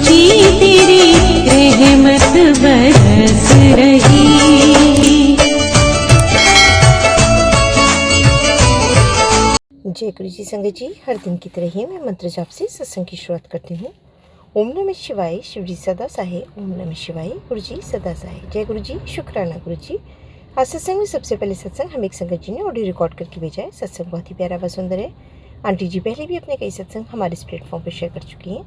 जी तेरी रहमत बरस रही। जय गुरु जी संगत जी, हर दिन की तरह ही मैं मंत्र जाप से सत्संग की शुरुआत करती हूँ। ओम नमः शिवाय, शिव जी सदा सहाय। ओम नमः शिवाय, गुरु जी सदा सहाय। जय गुरु जी, शुक्राना गुरु जी। आज सत्संग में सबसे पहले सत्संग हम एक संगत जी ने ऑडियो रिकॉर्ड करके भेजा है। सत्संग बहुत ही प्यारा व सुंदर है। आंटी जी पहले भी अपने कई सत्संग हमारे इस प्लेटफॉर्म पर शेयर कर चुकी हैं।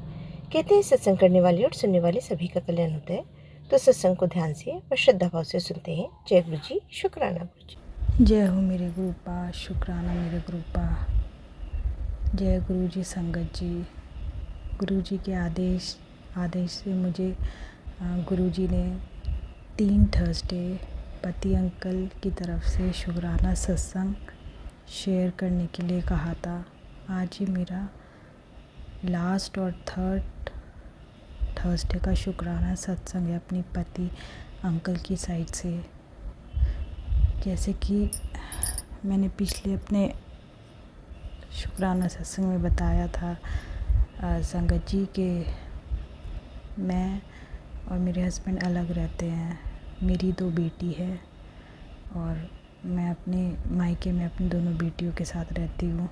कहते हैं सत्संग करने वाले और सुनने वाले सभी का कल्याण होता है। तो सत्संग को ध्यान से और श्रद्धा भाव से सुनते हैं। जय गुरु जी, शुक्राना गुरु जी। जय हो मेरे गुरुपा, शुक्राना मेरे गुरुपा। जय गुरु जी संगत जी। गुरु जी के आदेश से मुझे गुरु जी ने 3 थर्सडे पति अंकल की तरफ से शुक्राना सत्संग शेयर करने के लिए कहा था। आज ही मेरा लास्ट और थर्ड थर्सडे का शुक्राना सत्संग है अपनी पति अंकल की साइड से। जैसे कि मैंने पिछले अपने शुक्राना सत्संग में बताया था संगत जी के मैं और मेरे हस्बैंड अलग रहते हैं। मेरी 2 बेटी है और मैं अपने मायके में अपनी दोनों बेटियों के साथ रहती हूँ।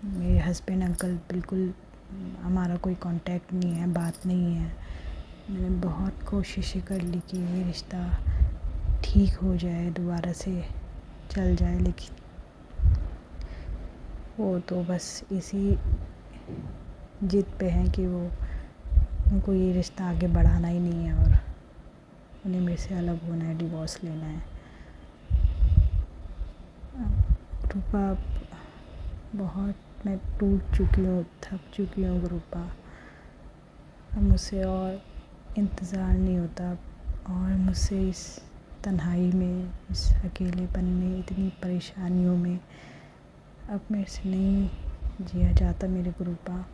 मेरे हस्बैंड अंकल बिल्कुल हमारा कोई कांटेक्ट नहीं है, बात नहीं है। मैंने बहुत कोशिशें कर ली कि ये रिश्ता ठीक हो जाए, दोबारा से चल जाए, लेकिन वो तो बस इसी जिद पे हैं कि उनको ये रिश्ता आगे बढ़ाना ही नहीं है और उन्हें मेरे से अलग होना है, डिवोर्स लेना है। रूपा, बहुत मैं टूट चुकी हूँ, थक चुकी हूँ रूपा। अब मुझसे और इंतज़ार नहीं होता और मुझसे इस तन्हाई में, इस अकेलेपन में, इतनी परेशानियों में अब मेरे से नहीं जिया जाता मेरे गुरुपा।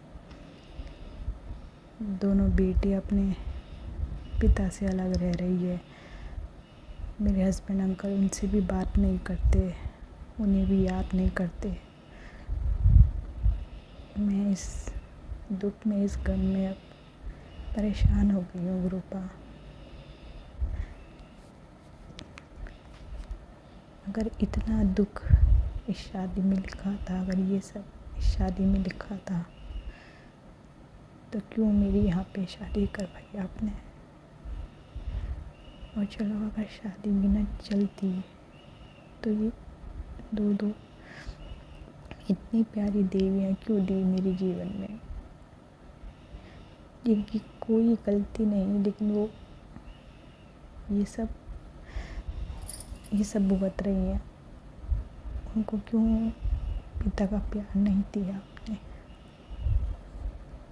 दोनों बेटी अपने पिता से अलग रह रही है। मेरे हस्बैंड अंकल उनसे भी बात नहीं करते, उन्हें भी याद नहीं करते। मैं इस दुख में, इस गम में अब परेशान हो गई हूँ गुरुपा। अगर इतना दुख इस शादी में लिखा था, अगर ये सब इस शादी में लिखा था, तो क्यों मेरी यहाँ पे शादी करवाई आपने? और चलो अगर शादी भी न चलती तो ये दो इतनी प्यारी देवियाँ क्यों दी मेरे जीवन में, जिनकी कोई गलती नहीं, लेकिन वो ये सब भुगत रही हैं। उनको क्यों पिता का प्यार नहीं दिया आपने?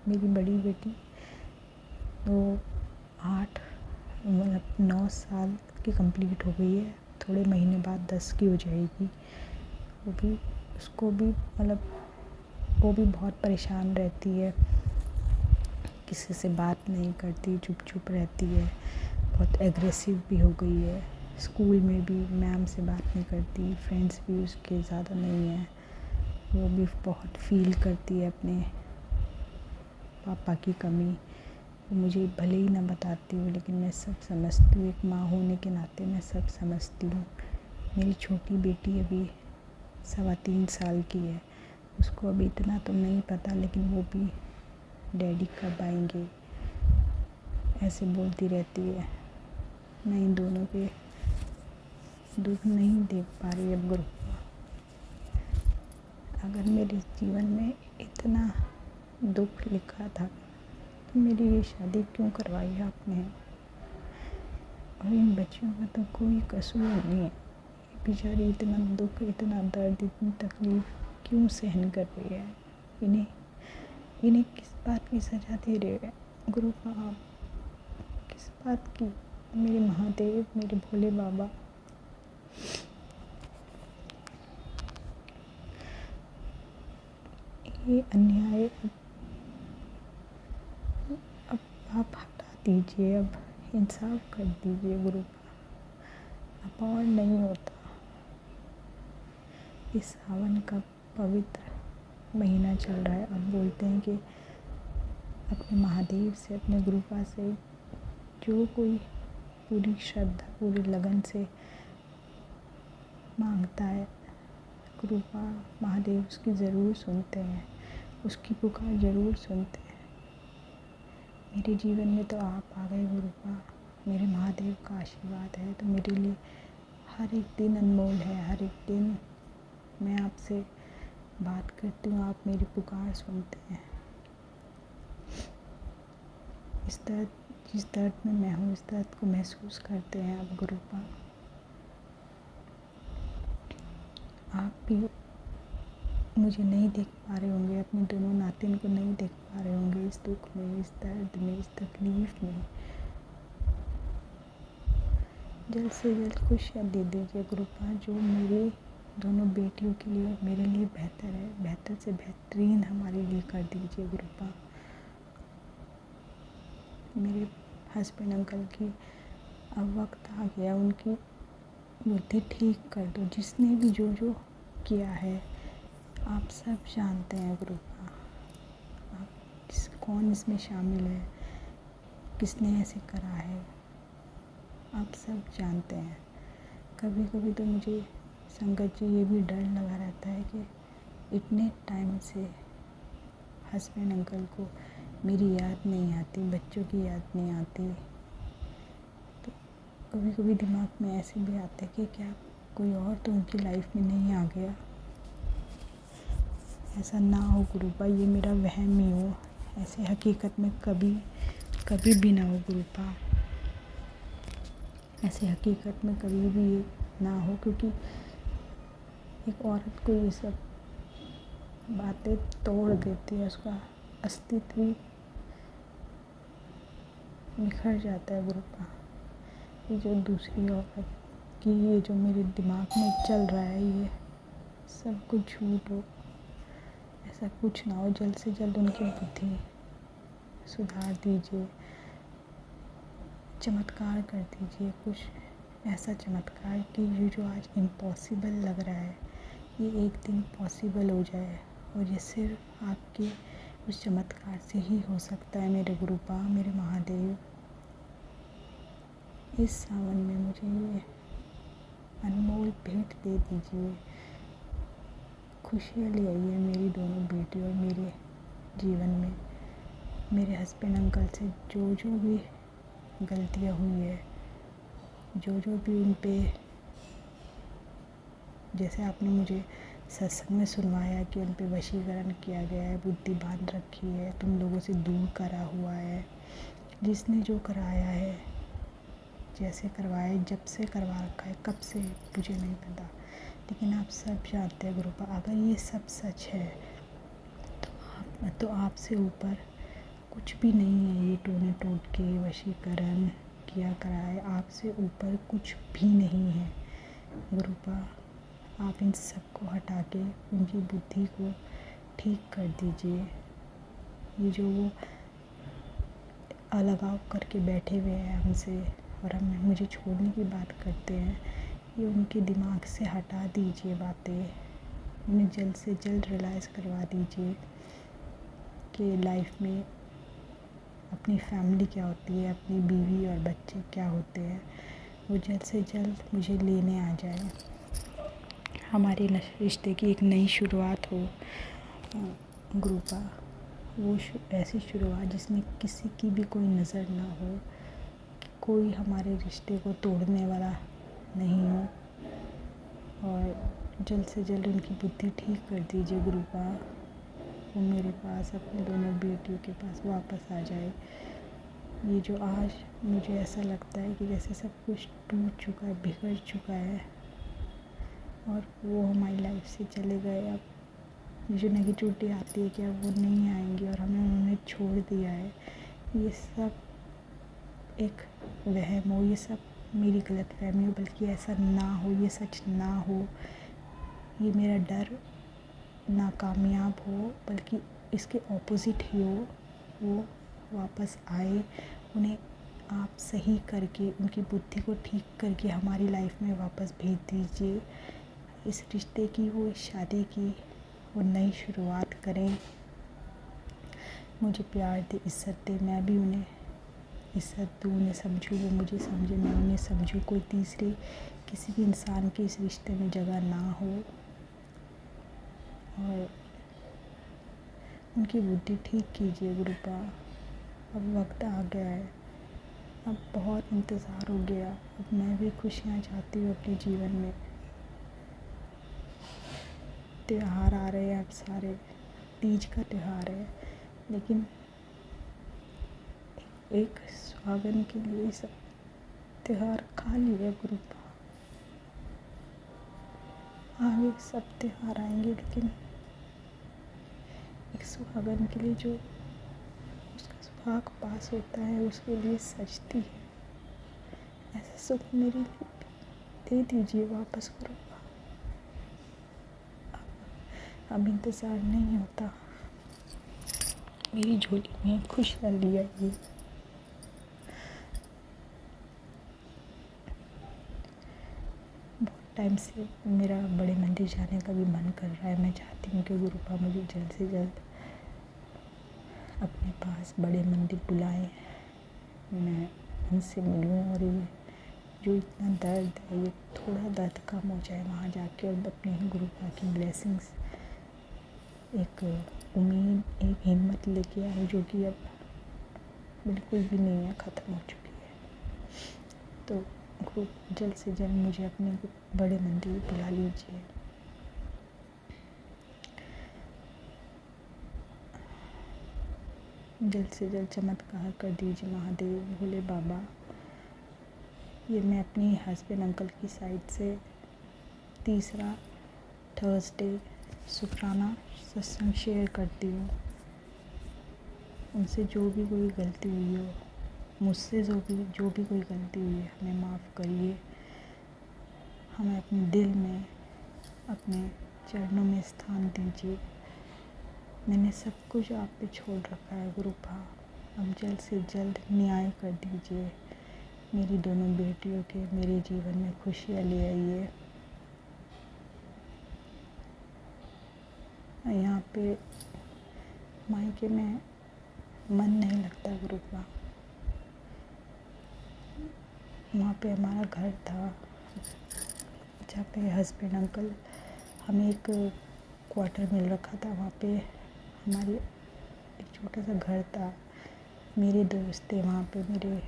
मेरी बड़ी बेटी वो 9 साल की कंप्लीट हो गई है। थोड़े महीने बाद 10 की हो जाएगी। वो भी बहुत परेशान रहती है, किसी से बात नहीं करती, चुप रहती है, बहुत एग्रेसिव भी हो गई है। स्कूल में भी मैम से बात नहीं करती, फ्रेंड्स भी उसके ज़्यादा नहीं हैं। वो भी बहुत फील करती है अपने पापा की कमी। वो मुझे भले ही ना बताती हूँ, लेकिन मैं सब समझती हूँ। एक माँ होने के नाते मैं सब समझती हूँ। मेरी छोटी बेटी अभी 3.25 साल की है। उसको अभी इतना तो नहीं पता, लेकिन वो भी डैडी कब आएंगे ऐसे बोलती रहती है। मैं इन दोनों के दुख नहीं देख पा रही अब गुरु। अगर मेरे जीवन में इतना दुख लिखा था तो मेरी ये शादी क्यों करवाई आपने? और इन बच्चियों का तो कोई कसूर नहीं है। बेचारी इतना दुख, इतना दर्द, इतनी तकलीफ़ क्यों सहन कर रही है? इन्हें किस बात की सज़ा दे रहे हैं गुरु आप? किस बात की? मेरे महादेव, मेरे भोले बाबा, ये अन्याय अब आप हटा दीजिए, अब इंसाफ कर दीजिए गुरु। अब और नहीं होता। इस सावन का पवित्र महीना चल रहा है। अब बोलते हैं कि अपने महादेव से, अपने गुरुपा से जो कोई पूरी श्रद्धा, पूरी लगन से मांगता है, गुरुपा महादेव उसकी ज़रूर सुनते हैं, उसकी पुकार ज़रूर सुनते हैं। मेरे जीवन में तो आप आ गए गुरुपा, मेरे महादेव का आशीर्वाद है तो मेरे लिए हर एक दिन अनमोल है। हर एक दिन मैं आपसे बात करती हूँ, आप मेरी पुकार सुनते हैं। जिस दर्द में मैं हूँ, इस दर्द को महसूस करते हैं आप गुरुपा। आप भी मुझे नहीं देख पा रहे होंगे, अपने दोनों नातिन को नहीं देख पा रहे होंगे इस दुख में, इस दर्द में, इस तकलीफ़ में। जल्द से जल्द खुशियाँ दे दीजिए गुरुपा, जो मेरी दोनों बेटियों के लिए, मेरे लिए बेहतर है, बेहतर से बेहतरीन हमारे लिए कर दीजिए गुरुपा। मेरे हस्बैंड अंकल की अब वक्त आ गया, उनकी बुद्धि ठीक कर दो। जिसने भी जो जो किया है आप सब जानते हैं गुरुपा, कौन इसमें शामिल है, किसने ऐसे करा है, आप सब जानते हैं। कभी कभी तो मुझे संगत जी ये भी डर लगा रहता है कि इतने टाइम से हस्बैंड अंकल को मेरी याद नहीं आती, बच्चों की याद नहीं आती। तो कभी कभी दिमाग में ऐसे भी आता है कि क्या कोई और तो उनकी लाइफ में नहीं आ गया। ऐसा ना हो गुरुपा, ये मेरा वहम ही हो, ऐसे हकीकत में कभी भी ना हो गुरुपा, ऐसे हकीकत में कभी भी ये ना हो, क्योंकि एक औरत को ये सब बातें तोड़ देती है, उसका अस्तित्व बिखर जाता है गुरुपा। ये जो दूसरी औरत की, ये जो मेरे दिमाग में चल रहा है, ये सब कुछ झूठ हो, ऐसा कुछ ना हो। जल्द से जल्द उनकी बुद्धि सुधार दीजिए, चमत्कार कर दीजिए, कुछ ऐसा चमत्कार कि ये जो आज इम्पॉसिबल लग रहा है ये एक दिन पॉसिबल हो जाए, और ये सिर्फ आपके उस चमत्कार से ही हो सकता है मेरे गुरुपा, मेरे महादेव। इस सावन में मुझे ये अनमोल भेंट दे दीजिए, खुशियाँ ले आइए मेरी दोनों बेटी और मेरे जीवन में। मेरे हस्बैंड अंकल से जो जो भी गलतियाँ हुई है, जो जो भी उन पे, जैसे आपने मुझे सत्संग में सुनवाया कि उन पे वशीकरण किया गया है, बुद्धि बांध रखी है, तुम लोगों से दूर करा हुआ है, जिसने जो कराया है, जैसे करवाया, जब से करवा रखा है, कब से मुझे नहीं पता, लेकिन आप सब जानते हैं गुरुपा। अगर ये सब सच है तो आपसे ऊपर कुछ भी नहीं है। ये टोने टोटके वशीकरण किया कराए, आपसे ऊपर कुछ भी नहीं है गुरुपा। आप इन सब को हटा के उनकी बुद्धि को ठीक कर दीजिए। ये जो वो अलगाव करके बैठे हुए हैं हमसे और मुझे छोड़ने की बात करते हैं, ये उनके दिमाग से हटा दीजिए बातें। उन्हें जल्द से जल्द रियलाइज़ करवा दीजिए कि लाइफ में अपनी फैमिली क्या होती है, अपनी बीवी और बच्चे क्या होते हैं। वो जल्द से जल्द मुझे लेने आ जाए, हमारे रिश्ते की एक नई शुरुआत हो गुरुपा। वो ऐसी शुरुआत जिसमें किसी की भी कोई नज़र ना हो, कोई हमारे रिश्ते को तोड़ने वाला नहीं हो, और जल्द से जल्द उनकी बुद्धि ठीक कर दीजिए गुरुपा। वो मेरे पास, अपने दोनों बेटियों के पास वापस आ जाए। ये जो आज मुझे ऐसा लगता है कि जैसे सब कुछ टूट चुका है, बिखर चुका है और वो हमारी लाइफ से चले गए। अब जो नेगेटिविटी आती है कि अब वो नहीं आएंगे और हमें उन्हें छोड़ दिया है, ये सब एक वहम हो, ये सब मेरी गलतफहमी हो, बल्कि ऐसा ना हो, ये सच ना हो, ये मेरा डर नाकामयाब हो, बल्कि इसके ऑपोजिट ही हो। वो वापस आए, उन्हें आप सही करके, उनकी बुद्धि को ठीक करके हमारी लाइफ में वापस भेज दीजिए। इस रिश्ते की, वो इस शादी की वो नई शुरुआत करें। मुझे प्यार दे, इज़्ज़त दे, मैं भी उन्हें इज़्ज़त दूँ, उन्हें समझूँ, वो मुझे समझे, मैं उन्हें समझूँ। कोई तीसरे किसी भी इंसान के इस रिश्ते में जगह ना हो और उनकी बुद्धि ठीक कीजिए गुरुपा। अब वक्त आ गया है, अब बहुत इंतज़ार हो गया, अब मैं भी खुशियाँ चाहती हूँ अपने जीवन में। त्योहार आ रहे हैं अब सारे, तीज का त्योहार है, लेकिन एक सुहागन के लिए सब त्योहार खाली है गुरुपा। आगे सब त्योहार आएंगे, लेकिन एक सुहागन के लिए जो उसका सुहाग पास होता है उसके लिए सजती है, ऐसा सुख मेरे लिए दे दीजिए वापस गुरुपा। अब इंतज़ार नहीं होता, मेरी झोली में खुशियाँ ले आइए। बहुत टाइम से मेरा बड़े मंदिर जाने का भी मन कर रहा है। मैं चाहती हूँ कि गुरुपा मुझे जल्द से जल्द अपने पास बड़े मंदिर बुलाएं, मैं उनसे मिलूँ और ये जो इतना दर्द है ये थोड़ा दर्द कम हो जाए वहाँ जाके, और अपने गुरुपा की ब्लेसिंग्स, एक उम्मीद, एक हिम्मत लेके आए जो कि अब बिल्कुल भी नहीं है, ख़त्म हो चुकी है। तो जल्द से जल्द मुझे अपने बड़े मंदिर बुला लीजिए। जल्द से जल्द चमत्कार कर दीजिए महादेव, भोले बाबा। ये मैं अपनी हस्बैंड अंकल की साइड से तीसरा थर्सडे शुक्राना सत्संग शेयर करती हूँ। उनसे जो भी कोई गलती हुई हो, मुझसे जो भी कोई गलती हुई है, हमें माफ़ करिए। हमें अपने दिल में, अपने चरणों में स्थान दीजिए। मैंने सब कुछ आप पे छोड़ रखा है गुरुपा, अब जल्द से जल्द न्याय कर दीजिए। मेरी दोनों बेटियों के मेरे जीवन में खुशियाँ ले आइए। यहाँ पे मायके में मन नहीं लगता गुरुपा। वहाँ पे हमारा घर था जहाँ पे हस्बैंड अंकल, हमें एक क्वार्टर मिल रखा था, वहाँ पे हमारी एक छोटा सा घर था। मेरे दोस्त थे वहाँ पे, मेरे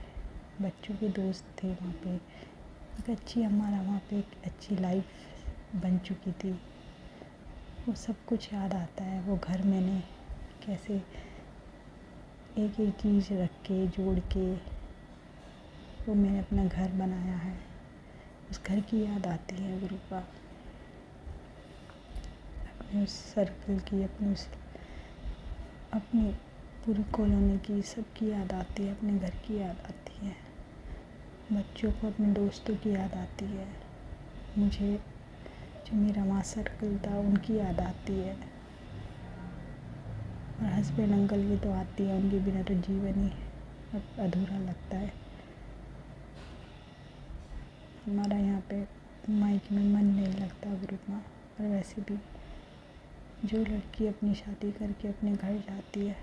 बच्चों के दोस्त थे वहाँ पे। एक अच्छी हमारा वहाँ पे एक अच्छी लाइफ बन चुकी थी। वो सब कुछ याद आता है, वो घर मैंने कैसे एक एक चीज़ रख के जोड़ के वो मैंने अपना घर बनाया है, उस घर की याद आती है गुरुपा। अपने उस सर्कल की, अपनी पूरी कॉलोनी की, सबकी याद आती है, अपने घर की याद आती है, बच्चों को अपने दोस्तों की याद आती है, मुझे जो मेरा वहाँ सर्कल था उनकी याद आती है, और हस्बैंड अंकल की तो आती है, उनके बिना तो जीवन ही अब अधूरा लगता है। हमारा यहाँ पे मायके में मन नहीं लगता गुरुपा। और वैसे भी जो लड़की अपनी शादी करके अपने घर जाती है,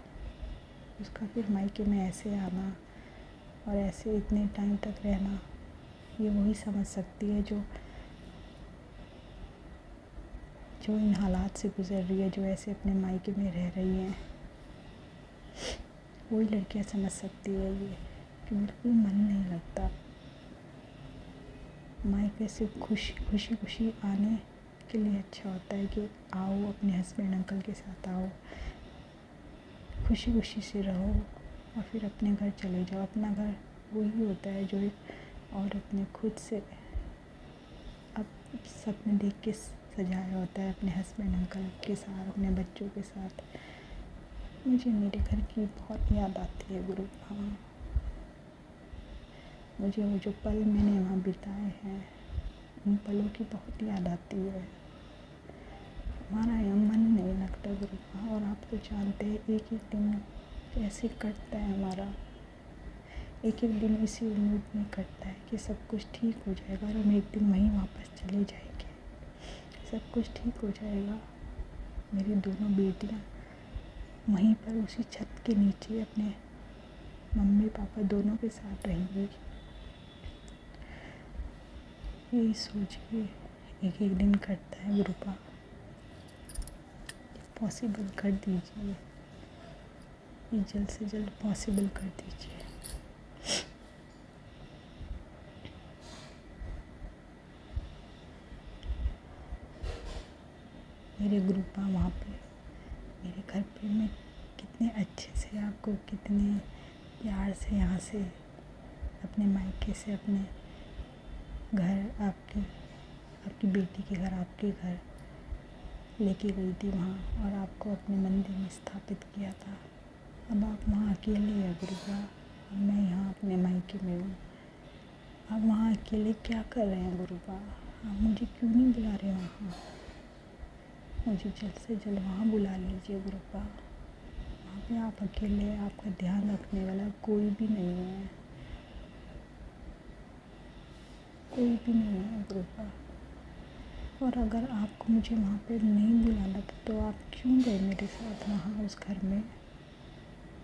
उसका फिर मायके में ऐसे आना और ऐसे इतने टाइम तक रहना, ये वही समझ सकती है जो इन हालात से गुज़र रही है, जो ऐसे अपने मायके में रह रही हैं। वही लड़कियां समझ सकती है ये कि बिल्कुल मन नहीं लगता। मायके से खुशी आने के लिए अच्छा होता है कि आओ अपने हस्बैंड अंकल के साथ आओ, खुशी से रहो और फिर अपने घर चले जाओ। अपना घर वही होता है जो एक औरत ने खुद से अब सपने देख के सजाया होता है, अपने हस्बैंड अंकल के साथ, अपने बच्चों के साथ। मुझे मेरे घर की बहुत याद आती है गुरुपा। मुझे वो जो पल मैंने वहाँ बिताए हैं, उन पलों की बहुत याद आती है। हमारा यहाँ मन नहीं लगता गुरुपा, और आप तो जानते हैं एक एक दिन कैसे कटता है हमारा। एक एक दिन इसी उम्मीद में कटता है कि सब कुछ ठीक हो जाएगा और हम एक दिन वहीं वापस चले जाएंगे, सब कुछ ठीक हो जाएगा। मेरी दोनों बेटियाँ वहीं पर उसी छत के नीचे अपने मम्मी पापा दोनों के साथ रहेंगी। यही सोच के एक एक दिन कटता है गुरुपा, पॉसिबल कर दीजिए, ये जल्द से जल्द पॉसिबल कर दीजिए। मेरे गुरुपा वहाँ पे मेरे घर पे मैं कितने अच्छे से आपको, कितने प्यार से यहाँ से अपने मायके से अपने घर, आपकी बेटी के घर, आपके घर लेके गई थी वहाँ, और आपको अपने मंदिर में स्थापित किया था। अब आप वहाँ अकेले हैं गुरुपा, और मैं यहाँ अपने मायके में हूँ। आप वहाँ अकेले क्या कर रहे हैं गुरुपा? आप मुझे क्यों नहीं बुला रहे वहाँ? मुझे जल्द से जल्द वहाँ बुला लीजिए गुरुपा। वहाँ पे आप अकेले, आपका ध्यान रखने वाला कोई भी नहीं है, कोई भी नहीं है गुरुपा। और अगर आपको मुझे वहाँ पे नहीं बुलाना था तो आप क्यों गए मेरे साथ वहाँ उस घर में?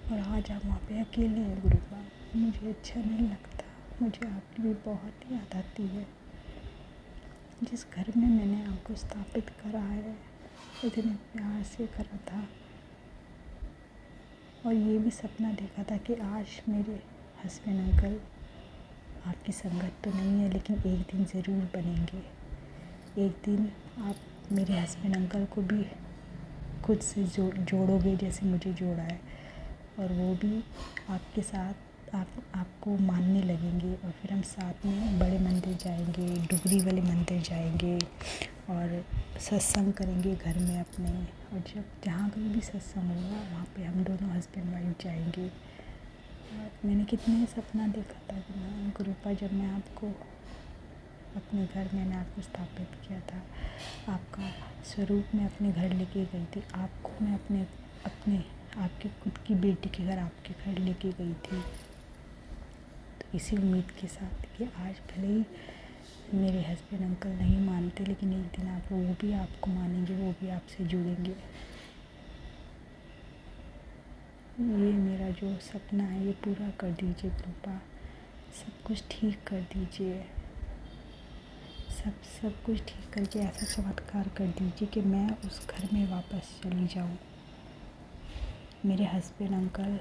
और आज आप वहाँ पे अकेले हैं गुरुपा। मुझे अच्छा नहीं लगता, मुझे आपकी भी बहुत याद आती है। जिस घर में मैंने आपको स्थापित करा है, इतने प्यार से करा था, और ये भी सपना देखा था कि आज मेरे हस्बैंड अंकल, आपकी संगत तो नहीं है लेकिन एक दिन ज़रूर बनेंगे। एक दिन आप मेरे हस्बैंड अंकल को भी खुद से जोड़ोगे जैसे मुझे जोड़ा है, और वो भी आपके साथ आपको मानने लगेंगे, और फिर हम साथ में बड़े मंदिर जाएंगे, डुगरी वाले मंदिर जाएंगे, और सत्संग करेंगे घर में अपने। और जब जहाँ कहीं भी सत्संग होगा वहाँ पे हम दोनों हस्बैंड वाइफ जाएंगे। और मैंने कितने सपना देखा था गुरुपा, जब मैं आपको अपने घर मैंने आपको स्थापित किया था, आपका स्वरूप मैं अपने घर लेके गई थी, आपको मैं अपने आपकी खुद की बेटी के घर, आपके घर लेके गई थी। तो इसी उम्मीद के साथ कि आज भले ही मेरे हस्बैंड अंकल नहीं मानते, लेकिन एक दिन वो भी आपको मानेंगे, वो भी आपसे जुड़ेंगे। ये मेरा जो सपना है ये पूरा कर दीजिए कृपा, सब कुछ ठीक कर दीजिए, सब कुछ ठीक करके ऐसा चमत्कार कर दीजिए कि मैं उस घर में वापस चली जाऊँ। मेरे हस्बैंड अंकल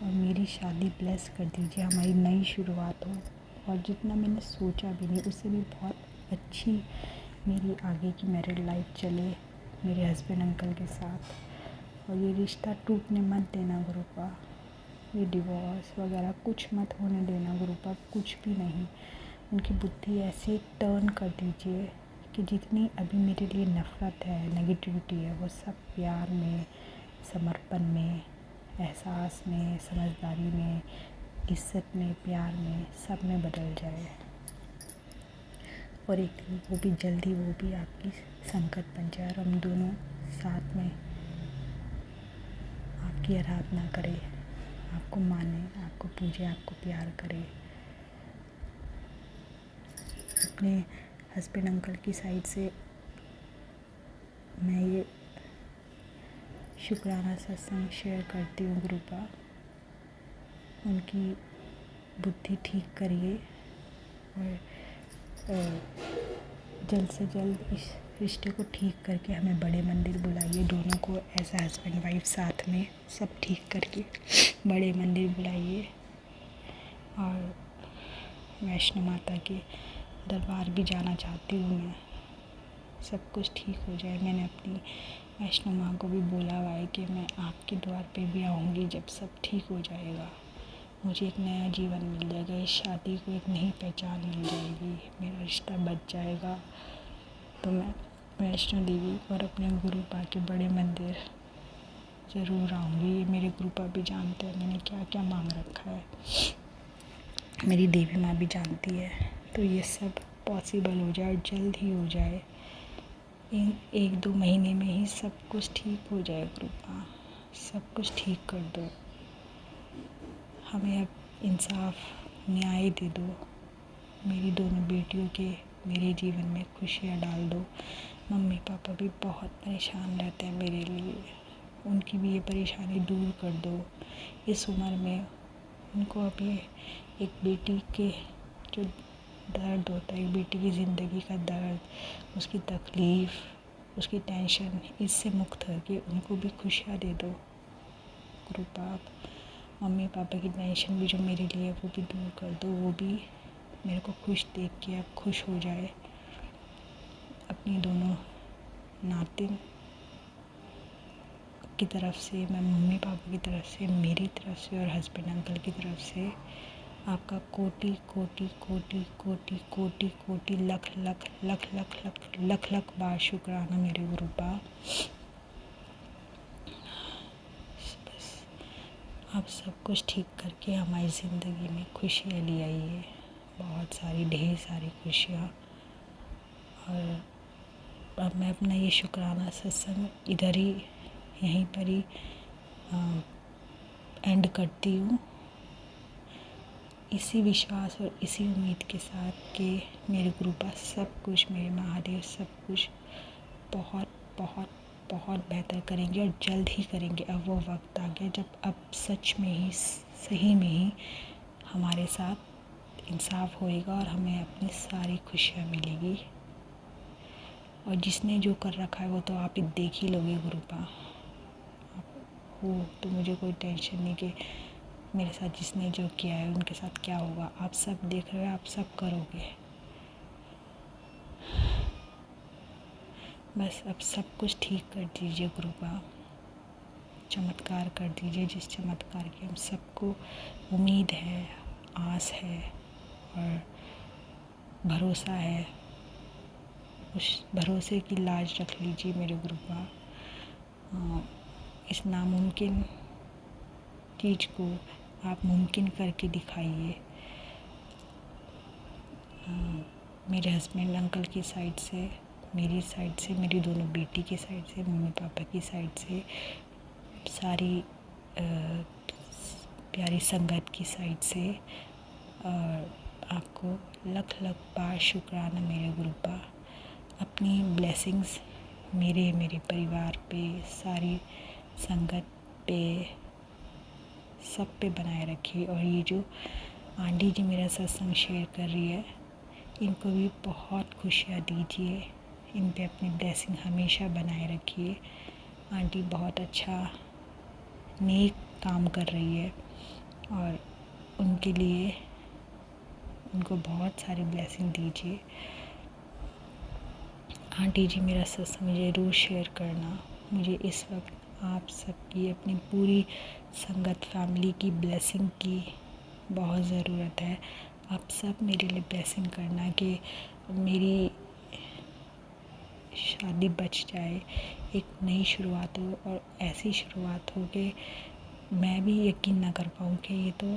और मेरी शादी ब्लेस कर दीजिए, हमारी नई शुरुआत हो, और जितना मैंने सोचा भी नहीं उससे भी बहुत अच्छी मेरी आगे की मैरिड लाइफ चले मेरे हस्बैंड अंकल के साथ। और ये रिश्ता टूटने मत देना गुरुपा, ये डिवोर्स वगैरह कुछ मत होने देना गुरुपा, कुछ भी नहीं। उनकी बुद्धि ऐसे टर्न कर दीजिए कि जितनी अभी मेरे लिए नफ़रत है, नेगेटिविटी है, वो सब प्यार में, समर्पण में, एहसास में, समझदारी में, इज्जत में, प्यार में, सब में बदल जाए। और एक दिन वो भी जल्दी वो भी आपकी संगत बन जाए, और हम दोनों साथ में आपकी आराधना करें, आपको माने, आपको पूजे, आपको प्यार करें। अपने हस्बैंड अंकल की साइड से मैं ये शुक्राना सत्संग शेयर करती हूँ गुरुपा, उनकी बुद्धि ठीक करिए, और जल्द से जल्द इस रिश्ते को ठीक करके हमें बड़े मंदिर बुलाइए, दोनों को एज ए हस्बैंड वाइफ साथ में सब ठीक करके बड़े मंदिर बुलाइए। और वैष्णो माता के दरबार भी जाना चाहती हूँ मैं, सब कुछ ठीक हो जाए। मैंने अपनी वैष्णो माँ को भी बोला हुआ है कि मैं आपके द्वार पे भी आऊँगी जब सब ठीक हो जाएगा, मुझे एक नया जीवन मिल जाएगा, इस शादी को एक नई पहचान मिल जाएगी, मेरा रिश्ता बच जाएगा। तो मैं वैष्णो देवी और अपने गुरुपा के बड़े मंदिर ज़रूर आऊँगी। ये मेरे गुरुपा भी जानते हैं मैंने क्या क्या मांग रखा है, मेरी देवी माँ भी जानती है। तो ये सब पॉसिबल हो जाए, जल्द ही हो जाए, इन 1-2 महीने में ही सब कुछ ठीक हो जाए गुरुपा, सब कुछ ठीक कर दो, हमें अब इंसाफ न्याय दे दो, मेरी दोनों बेटियों के मेरे जीवन में खुशियाँ डाल दो। मम्मी पापा भी बहुत परेशान रहते हैं मेरे लिए, उनकी भी ये परेशानी दूर कर दो। इस उम्र में उनको अभी एक बेटी के जो दर्द होता है, एक बेटी की ज़िंदगी का दर्द, उसकी तकलीफ़, उसकी टेंशन, इससे मुक्त करके उनको भी खुशियाँ दे दो। गुरु बाप, मम्मी पापा की टेंशन भी जो मेरे लिए है वो भी दूर कर दो। वो भी मेरे को खुश देख के अब खुश हो जाए। अपनी दोनों नातिन की तरफ से, मैं मम्मी पापा की तरफ से, मेरी तरफ से और हस्बैंड अंकल की तरफ से आपका कोटि कोटि कोटि कोटि कोटि कोटि लख लख लख लख लख लख लख बार शुक्राना मेरे गुरु बाप। बस आप सब कुछ ठीक करके हमारी ज़िंदगी में खुशियाँ ले आइए, बहुत सारी, ढेर सारी खुशियाँ। और अब मैं अपना ये शुक्राना सत्संग इधर ही, यहीं पर ही एंड करती हूँ, इसी विश्वास और इसी उम्मीद के साथ कि मेरे गुरु पास सब कुछ, मेरे महादेव सब कुछ बहुत बहुत बहुत बेहतर करेंगे और जल्द ही करेंगे। अब वो वक्त आ गया जब अब सच में ही, सही में ही हमारे साथ इंसाफ होएगा और हमें अपनी सारी खुशियाँ मिलेगी। और जिसने जो कर रखा है वो तो आप ही देख ही लोगे गुरुपा। आप हो तो मुझे कोई टेंशन नहीं कि मेरे साथ जिसने जो किया है उनके साथ क्या होगा। आप सब देख रहे हो, आप सब करोगे। बस अब सब कुछ ठीक कर दीजिए गुरुपा, चमत्कार कर दीजिए, जिस चमत्कार की हम सबको उम्मीद है, आस है और भरोसा है। उस भरोसे की लाज रख लीजिए मेरे गुरुपा। इस नामुमकिन चीज़ को आप मुमकिन करके दिखाइए। मेरे हस्बैंड अंकल की साइड से, मेरी साइड से, मेरी दोनों बेटी की साइड से, मम्मी पापा की साइड से, सारी प्यारी संगत की साइड से, और आपको लख लख बार शुक्राना मेरे गुरुपा। अपनी ब्लेसिंग्स मेरे परिवार पे, सारी संगत पे, सब पे बनाए रखिए। और ये जो आंटी जी मेरा सत्संग शेयर कर रही है, इनको भी बहुत खुशियाँ दीजिए, इन पे अपनी ब्लेसिंग हमेशा बनाए रखिए। आंटी बहुत अच्छा नेक काम कर रही है और उनके लिए उनको बहुत सारी ब्लेसिंग दीजिए। आंटी जी मेरा सत्संग ज़रूर शेयर करना। मुझे इस वक्त आप सबकी, अपनी पूरी संगत फैमिली की ब्लेसिंग की बहुत ज़रूरत है। आप सब मेरे लिए ब्लेसिंग करना कि मेरी शादी बच जाए, एक नई शुरुआत हो और ऐसी शुरुआत हो कि मैं भी यकीन ना कर पाऊँ कि ये तो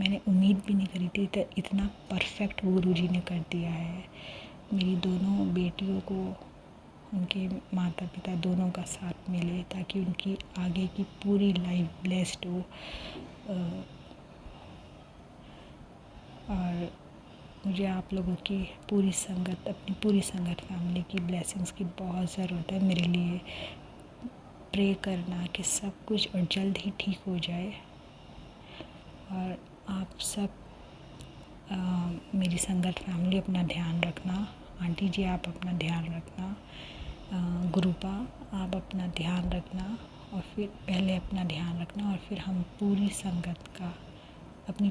मैंने उम्मीद भी नहीं करी थी, तो इतना परफेक्ट गुरुजी ने कर दिया है। मेरी दोनों बेटियों को उनके माता पिता दोनों का साथ मिले ताकि उनकी आगे की पूरी लाइफ ब्लेस्ड हो। और मुझे आप लोगों की पूरी संगत, अपनी पूरी संगत फैमिली की ब्लेसिंग्स की बहुत ज़रूरत है। मेरे लिए प्रे करना कि सब कुछ और जल्द ही ठीक हो जाए। और आप सब मेरी संगत फैमिली अपना ध्यान रखना। आंटी जी आप अपना ध्यान रखना। गुरुपा आप अपना ध्यान रखना। और फिर पहले अपना ध्यान रखना और फिर हम पूरी संगत का, अपनी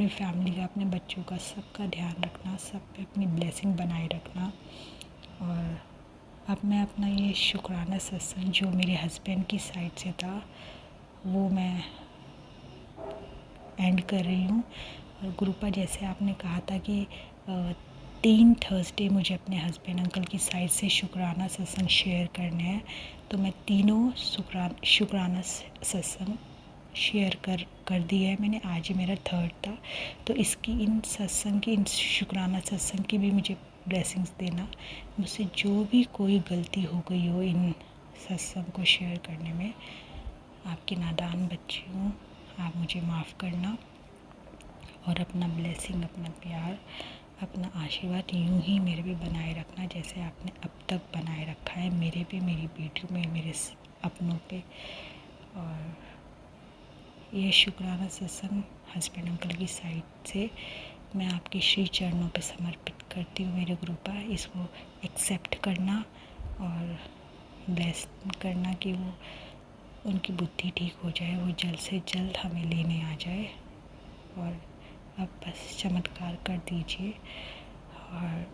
फैमिली का, अपने बच्चों का, सबका ध्यान रखना, सब पे अपनी ब्लेसिंग बनाए रखना। और अब मैं अपना ये शुक्राना सत्संग जो मेरे हस्बैंड की साइड से था वो मैं एंड कर रही हूँ। और गुरुपा जैसे आपने कहा था कि 3 थर्सडे मुझे अपने हस्बैंड अंकल की साइड से शुक्राना सत्संग शेयर करने हैं, तो मैं तीनों शुक्राना सत्संग शेयर कर दिया है मैंने। आज ही मेरा 3rd था, तो इसकी इन शुक्राना सत्संग की भी मुझे ब्लेसिंग्स देना। मुझसे जो भी कोई गलती हो गई हो इन सत्संग को शेयर करने में, आपकी नादान बच्ची हूँ, आप मुझे माफ़ करना। और अपना ब्लेसिंग, अपना प्यार, अपना आशीर्वाद यूं ही मेरे पे बनाए रखना जैसे आपने अब तक बनाए रखा है मेरे पे, मेरी बेटियों में, मेरे अपनों पे। और ये शुक्राना सत्संग हस्बैंड अंकल की साइड से मैं आपके श्री चरणों पे समर्पित करती हूँ मेरे ग्रुपा। इसको एक्सेप्ट करना और ब्लेस करना कि वो उनकी बुद्धि ठीक हो जाए, वो जल्द से जल्द हमें लेने आ जाए। और अब बस चमत्कार कर दीजिए। और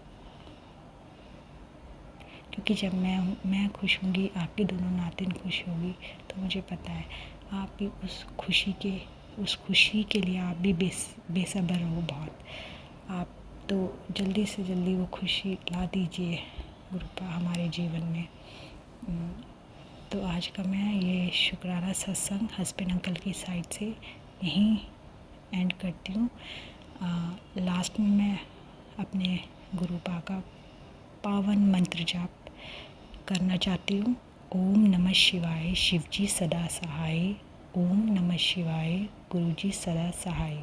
क्योंकि जब मैं खुश होंगी, आपकी दोनों नातिन खुश होगी, तो मुझे पता है आप भी उस खुशी के लिए आप भी बेसब्र हो बहुत। आप तो जल्दी से जल्दी वो खुशी ला दीजिए गुरुपा हमारे जीवन में। तो आज का मैं ये शुक्राना सत्संग हस्बैंड अंकल की साइड से यहीं एंड करती हूँ। लास्ट में मैं अपने गुरुपा का पावन मंत्र जाप करना चाहती हूँ। ओम नमः शिवाय, शिवजी सदा सहाय। ओम नमः शिवाय, गुरुजी सदा सहाय।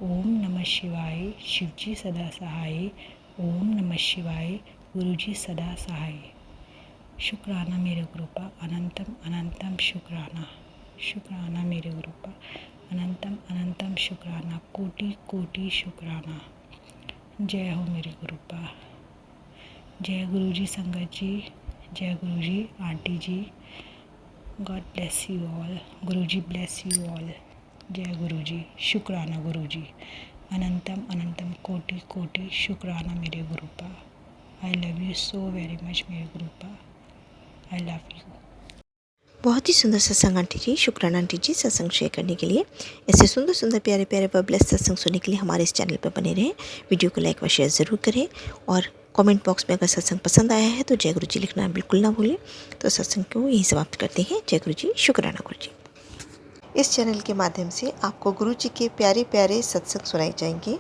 ओम नमः शिवाय, शिवजी सदा सहाय। ओम नमः शिवाय, गुरुजी सदा सहाय। शुक्राना मेरे गुरुपा, अनंतम अनंतम शुक्राना। शुक्राना मेरे गुरुपा, अनंतम अनंतम शुक्राना। कोटि कोटि शुक्राना। जय हो मेरे गुरुपा। जय गुरुजी संगत जी, जय Guruji aunty ji. God bless you all. Guruji bless you all. जय गुरुजी। शुक्राना गुरुजी। अनंतम अनंतम कोटि कोटि शुक्राना मेरे गुरुपा। I love you so very much मेरे गुरुपा। I love you. बहुत ही सुंदर सत्संग आंटी जी। शुक्राना आंटी जी सत्संग शेयर करने के लिए। ऐसे सुंदर सुंदर प्यारे प्यारे व ब्लेस सत्संग सुनने के लिए हमारे इस चैनल पर बने रहें। वीडियो को लाइक व शेयर ज़रूर करें और कमेंट बॉक्स में अगर सत्संग पसंद आया है तो जय गुरु जी लिखना बिल्कुल ना भूलें। तो सत्संग को यहीं समाप्त करते हैं। जय गुरु जी, शुक्राना गुरु जी। इस चैनल के माध्यम से आपको गुरु जी के प्यारे प्यारे सत्संग सुनाए जाएंगे।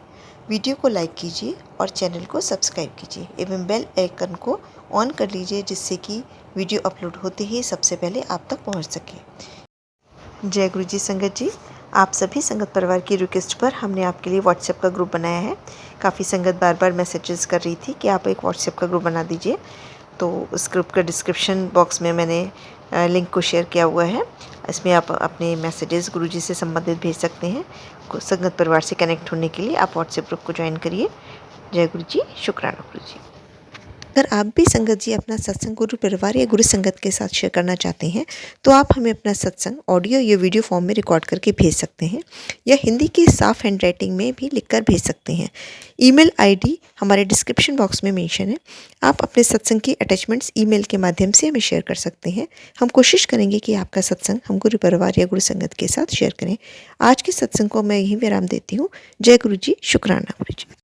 वीडियो को लाइक कीजिए और चैनल को सब्सक्राइब कीजिए एवं बेल आइकन को ऑन कर लीजिए जिससे कि वीडियो अपलोड होते ही सबसे पहले आप तक पहुंच सके। जय गुरु जी संगत जी। आप सभी संगत परिवार की रिक्वेस्ट पर हमने आपके लिए व्हाट्सएप का ग्रुप बनाया है। काफ़ी संगत बार बार मैसेजेस कर रही थी कि आप एक व्हाट्सएप का ग्रुप बना दीजिए, तो उस ग्रुप का डिस्क्रिप्शन बॉक्स में मैंने लिंक को शेयर किया हुआ है। इसमें आप अपने मैसेजेस गुरुजी से संबंधित भेज सकते हैं। संगत परिवार से कनेक्ट होने के लिए आप व्हाट्सएप ग्रुप को ज्वाइन करिए। जय गुरु जी, शुक्राना गुरु जी। अगर आप भी संगत जी अपना सत्संग गुरु परिवार या गुरु संगत के साथ शेयर करना चाहते हैं तो आप हमें अपना सत्संग ऑडियो या वीडियो फॉर्म में रिकॉर्ड करके भेज सकते हैं या हिंदी की साफ हैंड राइटिंग में भी लिखकर भेज सकते हैं। ईमेल आईडी हमारे डिस्क्रिप्शन बॉक्स में मेंशन है। आप अपने सत्संग की अटैचमेंट्स ईमेल के माध्यम से हमें शेयर कर सकते हैं। हम कोशिश करेंगे कि आपका सत्संग हम गुरु परिवार या गुरु संगत के साथ शेयर करें। आज के सत्संग को मैं यहीं विराम देती हूँ। जय गुरु जी, शुक्राना गुरु जी।